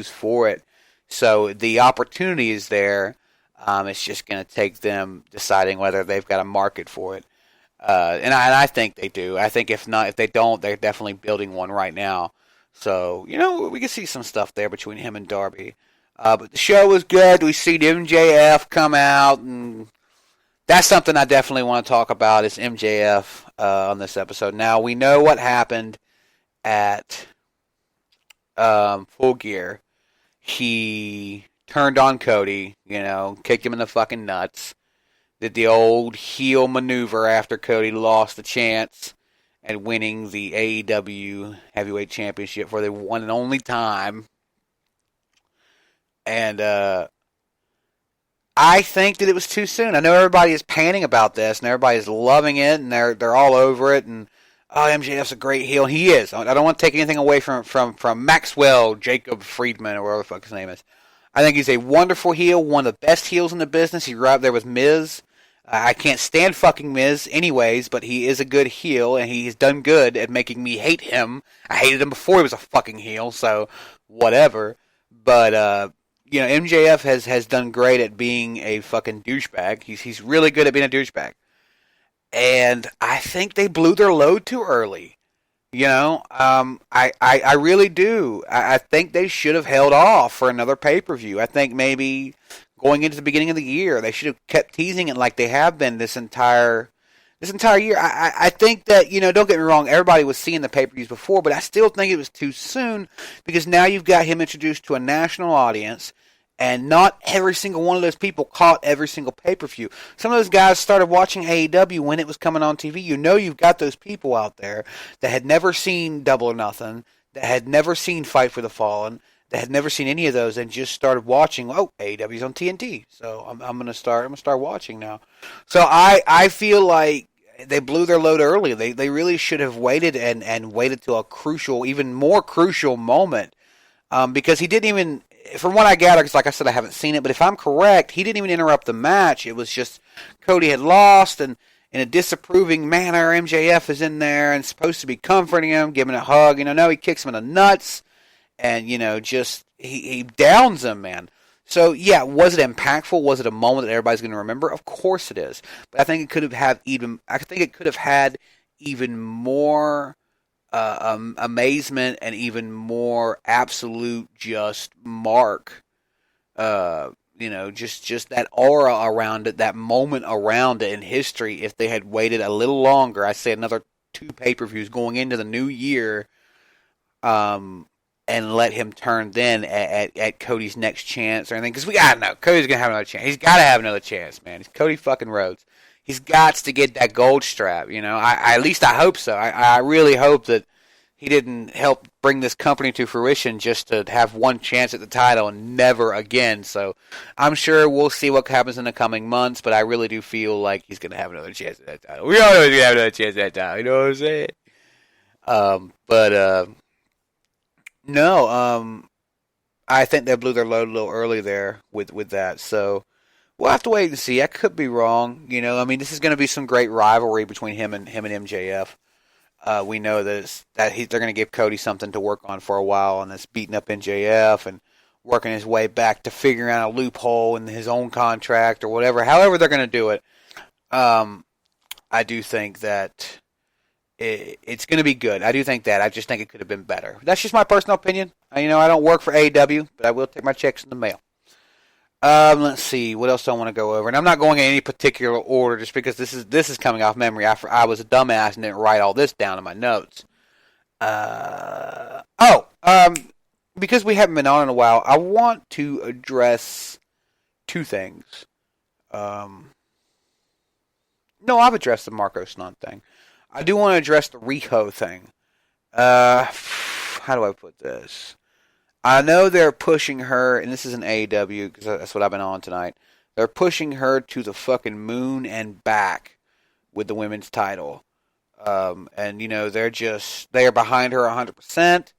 use for it. So the opportunity is there. It's just going to take them deciding whether they've got a market for it. And I think they do. I think if not, if they don't, they're definitely building one right now. So, we can see some stuff there between him and Darby. But the show was good. We see MJF come out, and that's something I definitely want to talk about is MJF on this episode. Now, we know what happened at Full Gear. He turned on Cody, kicked him in the fucking nuts. Did the old heel maneuver after Cody lost the chance at winning the AEW Heavyweight Championship for the one and only time. And I think that it was too soon. I know everybody is panning about this, and everybody is loving it, and they're all over it, and MJF's a great heel, and he is. I don't want to take anything away from Maxwell Jacob Friedman, or whatever the fuck his name is. I think he's a wonderful heel, one of the best heels in the business. He's right up there with Miz. I can't stand fucking Miz anyways, but he is a good heel, and he's done good at making me hate him. I hated him before he was a fucking heel, so whatever. But, MJF has done great at being a fucking douchebag. He's really good at being a douchebag. And I think they blew their load too early. I really do. I think they should have held off for another pay-per-view. I think maybe going into the beginning of the year, they should have kept teasing it like they have been this entire year. I think that, don't get me wrong, everybody was seeing the pay-per-views before, but I still think it was too soon because now you've got him introduced to a national audience, and not every single one of those people caught every single pay-per-view. Some of those guys started watching AEW when it was coming on TV. You've got those people out there that had never seen Double or Nothing, that had never seen Fight for the Fallen, that had never seen any of those, and just started watching. Oh, AEW's on TNT, so I'm gonna start watching now. So I feel like they blew their load early. They really should have waited and waited till a crucial, even more crucial moment, because he didn't even. From what I gather, because like I said, I haven't seen it, but if I'm correct, he didn't even interrupt the match. It was just Cody had lost, and in a disapproving manner, MJF is in there and supposed to be comforting him, giving a hug. No, he kicks him in the nuts. And, just, he downs him, man. So, yeah, was it impactful? Was it a moment that everybody's going to remember? Of course it is. But I think it could have had even more amazement and even more absolute just mark. Just that aura around it, that moment around it in history if they had waited a little longer. I say another 2 pay-per-views going into the new year. And let him turn then at Cody's next chance or anything. Because we got to know. Cody's going to have another chance. He's got to have another chance, man. He's Cody fucking Rhodes. He's got to get that gold strap, at least I hope so. I really hope that he didn't help bring this company to fruition just to have one chance at the title and never again. So I'm sure we'll see what happens in the coming months, but I really do feel like he's going to have another chance at that title. We all know he's going to have another chance at that title. You know what I'm saying? No, I think they blew their load a little early there with that. So we'll have to wait and see. I could be wrong. This is going to be some great rivalry between him and MJF. We know that they're going to give Cody something to work on for a while, and it's beating up MJF and working his way back to figuring out a loophole in his own contract or whatever. However they're going to do it, I do think that it's going to be good. I do think that. I just think it could have been better. That's just my personal opinion. I don't work for AEW, but I will take my checks in the mail. Let's see. What else do I want to go over? And I'm not going in any particular order just because this is coming off memory. I was a dumbass and didn't write all this down in my notes. Because we haven't been on in a while, I want to address 2 things. No, I've addressed the Marco Stunt thing. I do want to address the Riho thing. How do I put this? I know they're pushing her, and this is an AEW, because that's what I've been on tonight. They're pushing her to the fucking moon and back with the women's title. And, they are behind her 100%,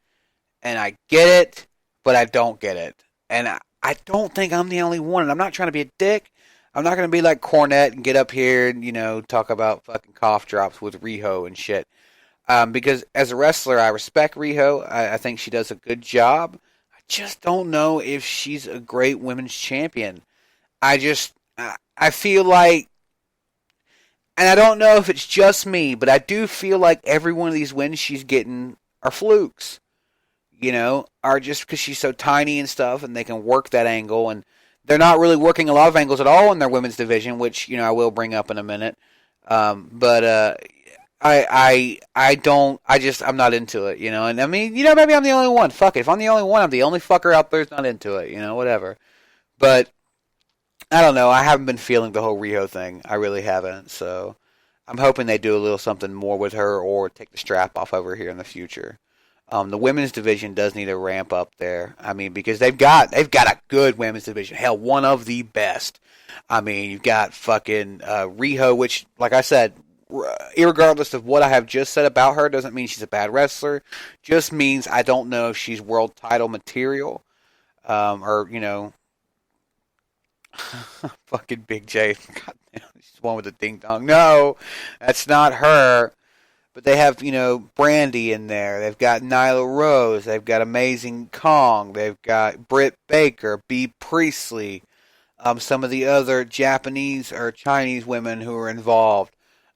and I get it, but I don't get it. And I don't think I'm the only one, and I'm not trying to be a dick. I'm not going to be like Cornette and get up here and, talk about fucking cough drops with Riho and shit. Because as a wrestler, I respect Riho. I think she does a good job. I just don't know if she's a great women's champion. I feel like, and I don't know if it's just me, but I do feel like every one of these wins she's getting are flukes. Are just because she's so tiny and stuff, and they can work that angle, and they're not really working a lot of angles at all in their women's division, which I will bring up in a minute. But I'm not into it, and I mean, maybe I'm the only one. Fuck it, if I'm the only one, I'm the only fucker out there who's not into it, whatever. But I don't know. I haven't been feeling the whole Riho thing. I really haven't. So I'm hoping they do a little something more with her, or take the strap off over here in the future. The women's division does need to ramp up there. I mean, because they've got a good women's division. Hell, one of the best. I mean, you've got fucking Riho, which, like I said, irregardless of what I have just said about her, doesn't mean she's a bad wrestler. Just means I don't know if she's world title material, or fucking Big J. God damn, she's the one with the ding dong. No, that's not her. But they have, Brandy in there. They've got Nyla Rose. They've got Amazing Kong. They've got Britt Baker, Bea Priestley, some of the other Japanese or Chinese women who are involved.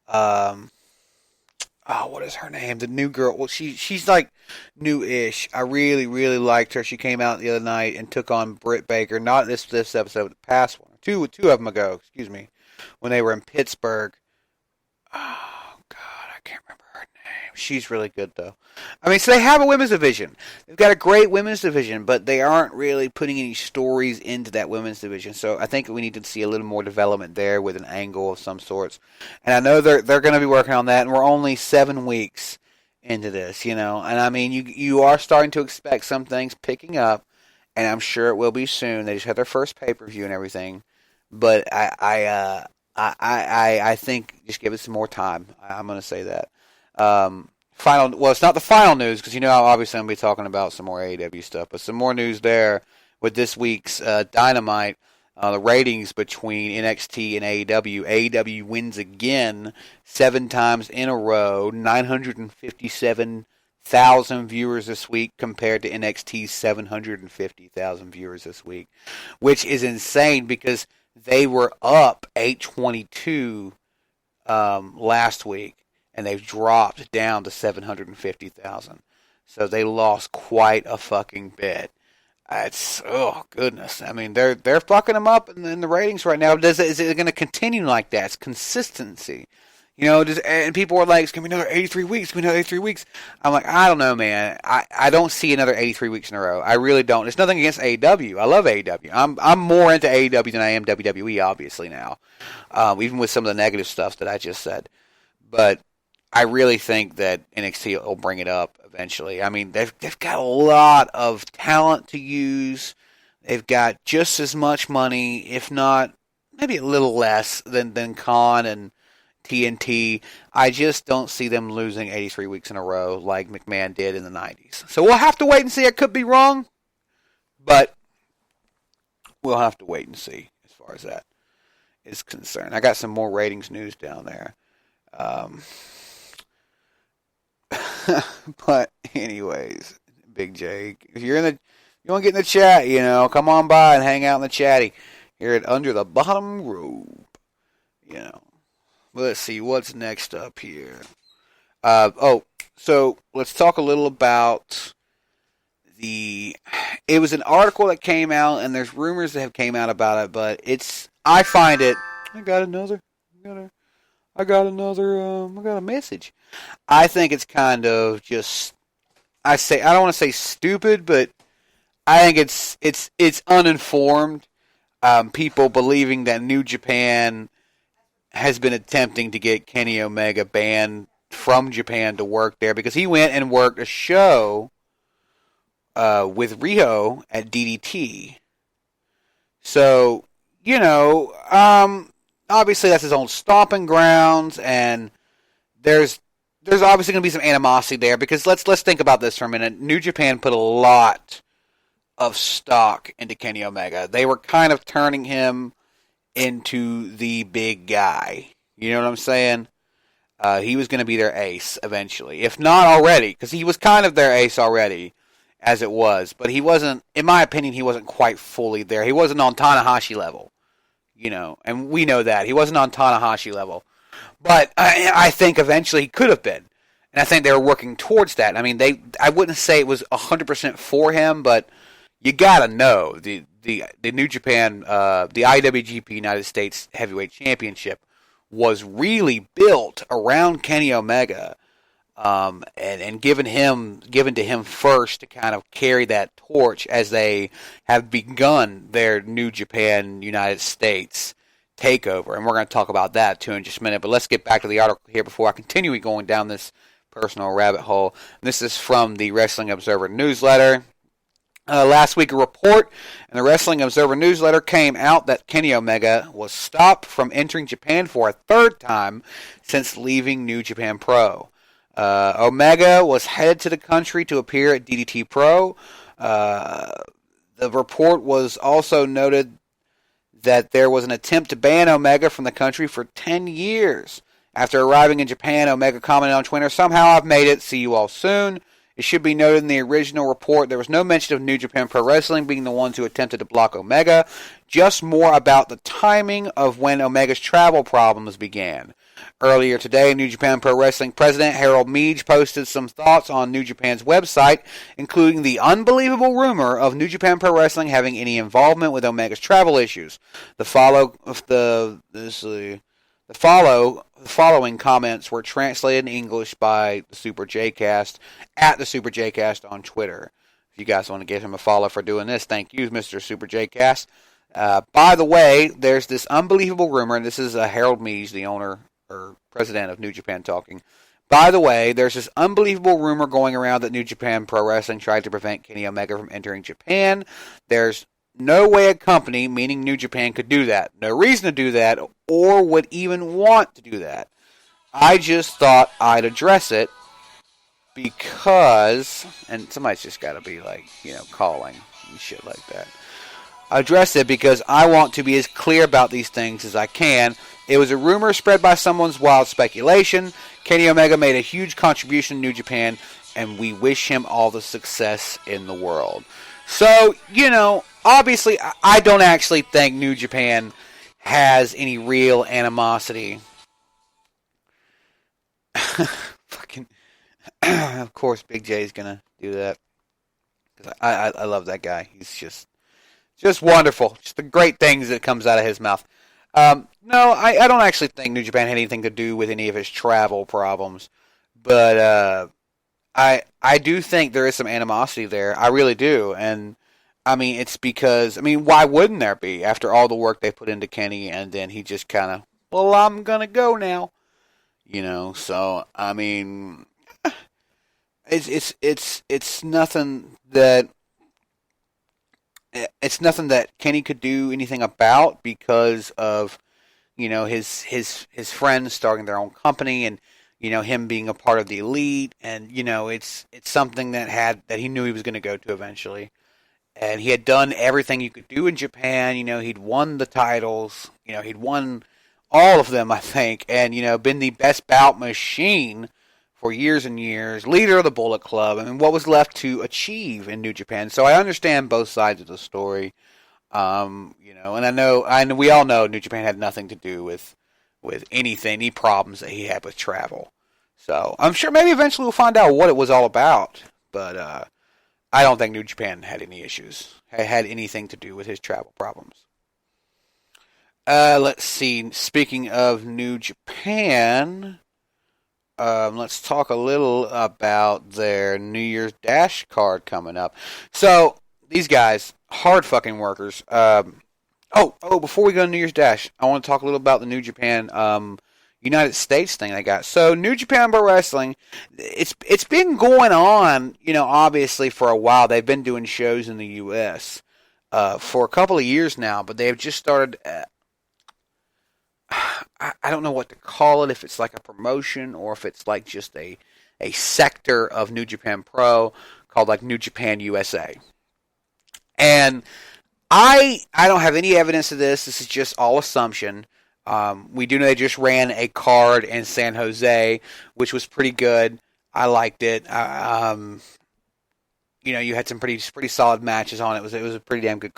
What is her name? The new girl. Well, she's like new-ish. I really, really liked her. She came out the other night and took on Britt Baker. Not this episode, the past one. Two of them ago, excuse me, when they were in Pittsburgh. Oh, God, I can't remember her name. She's really good, though. I mean, so they have a women's division. They've got a great women's division, but they aren't really putting any stories into that women's division. So I think we need to see a little more development there with an angle of some sorts. And I know they're going to be working on that, and we're only 7 weeks into this, And I mean, you are starting to expect some things picking up, and I'm sure it will be soon. They just had their first pay-per-view and everything. But I think just give it some more time. I'm going to say that. Well, it's not the final news, because obviously I'm going to be talking about some more AEW stuff, but some more news there with this week's Dynamite. The ratings between NXT and AEW. AEW wins again 7 times in a row, 957,000 viewers this week compared to NXT's 750,000 viewers this week, which is insane because they were up 822 last week, and they've dropped down to 750,000. So they lost quite a fucking bit. It's, oh goodness. I mean, they're fucking them up in the ratings right now. Is it going to continue like that? It's consistency. And people are like, it's going to be another 83 weeks. It's going to be another 83 weeks. I'm like, I don't know, man. I don't see another 83 weeks in a row. I really don't. It's nothing against AEW. I love AEW. I'm more into AEW than I am WWE, obviously, now. Even with some of the negative stuff that I just said. But I really think that NXT will bring it up eventually. I mean, they've got a lot of talent to use. They've got just as much money, if not maybe a little less than Khan and TNT. I just don't see them losing 83 weeks in a row like McMahon did in the 90s. So we'll have to wait and see. I could be wrong, but we'll have to wait and see as far as that is concerned. I got some more ratings news down there. But anyways, Big J, if you want to get in the chat, come on by and hang out in the chatty here at Under the Bottom Rope. Let's see what's next up here. So let's talk a little about it was an article that came out, and there's rumors that have came out about it, but I got a message. I think it's kind of just, I don't want to say stupid, but I think it's uninformed. People believing that New Japan has been attempting to get Kenny Omega banned from Japan to work there, because he went and worked a show with Riho at DDT. So, obviously that's his own stomping grounds, and there's obviously going to be some animosity there, because let's think about this for a minute. New Japan put a lot of stock into Kenny Omega. They were kind of turning him into the big guy. You know what I'm saying? He was going to be their ace eventually, if not already, because he was kind of their ace already. as it was. But he wasn't, in my opinion, he wasn't quite fully there. He wasn't on Tanahashi level, and we know that. He wasn't on Tanahashi level. But I think eventually he could have been. And I think they were working towards that. I mean, I wouldn't say it was 100% for him, but you got to know the New Japan, the IWGP United States Heavyweight Championship was really built around Kenny Omega, and given to him first to kind of carry that torch as they have begun their New Japan United States takeover. And we're going to talk about that too in just a minute. But let's get back to the article here before I continue going down this personal rabbit hole. This is from the Wrestling Observer newsletter. Last week, a report in the Wrestling Observer newsletter came out that Kenny Omega was stopped from entering Japan for a third time since leaving New Japan Pro. Omega was headed to the country to appear at DDT Pro. The report was also noted that there was an attempt to ban Omega from the country for 10 years. After arriving in Japan, Omega commented on Twitter, "Somehow I've made it. See you all soon." It should be noted in the original report there was no mention of New Japan Pro Wrestling being the ones who attempted to block Omega, just more about the timing of when Omega's travel problems began. Earlier today, New Japan Pro Wrestling President Harold Meij posted some thoughts on New Japan's website, including the unbelievable rumor of New Japan Pro Wrestling having any involvement with Omega's travel issues. The following comments were translated in English by the Super J-Cast at the Super J-Cast on Twitter. If you guys want to give him a follow for doing this, thank you, Mr. Super J-Cast. By the way, there's this unbelievable rumor, and this is Harold Meij, the owner or president of New Japan talking. By the way, there's this unbelievable rumor going around that New Japan Pro Wrestling tried to prevent Kenny Omega from entering Japan. There's no way a company, meaning New Japan, could do that. No reason to do that, or would even want to do that. I just thought I'd address it because, and somebody's just got to be calling and shit like that. I address it because I want to be as clear about these things as I can. It was a rumor spread by someone's wild speculation. Kenny Omega made a huge contribution to New Japan, and we wish him all the success in the world. So, obviously, I don't actually think New Japan has any real animosity. Fucking, of course, Big J's gonna do that. 'Cause I love that guy. He's just wonderful. Just the great things that comes out of his mouth. No, I don't actually think New Japan had anything to do with any of his travel problems. But I do think there is some animosity there. I really do. And, it's because, why wouldn't there be after all the work they put into Kenny and then he just kind of, well, I'm going to go now. So, it's nothing that, it's nothing that Kenny could do anything about because of, his friends starting their own company and, him being a part of the elite, and it's something that he knew he was going to go to eventually, and he had done everything you could do in Japan. He'd won the titles. He'd won all of them, I think, and been the best bout machine for years and years, leader of the Bullet Club. What was left to achieve in New Japan? So I understand both sides of the story, and we all know New Japan had nothing to do with anything, any problems that he had with travel. So I'm sure maybe eventually we'll find out what it was all about. But I don't think New Japan had any issues, had anything to do with his travel problems. Let's see. Speaking of New Japan, let's talk a little about their New Year's Dash card coming up. So these guys, hard fucking workers. Before we go to New Year's Dash, I want to talk a little about the New Japan United States thing they got. So New Japan Pro Wrestling, it's been going on, obviously for a while. They've been doing shows in the U.S. For a couple of years now, but they've just started. I don't know what to call it, if it's like a promotion or if it's like just a sector of New Japan Pro called like New Japan USA. And I don't have any evidence of this. This is just all assumption. We do know they just ran a card in San Jose, which was pretty good. I liked it. you had some pretty solid matches on it. It was a pretty damn good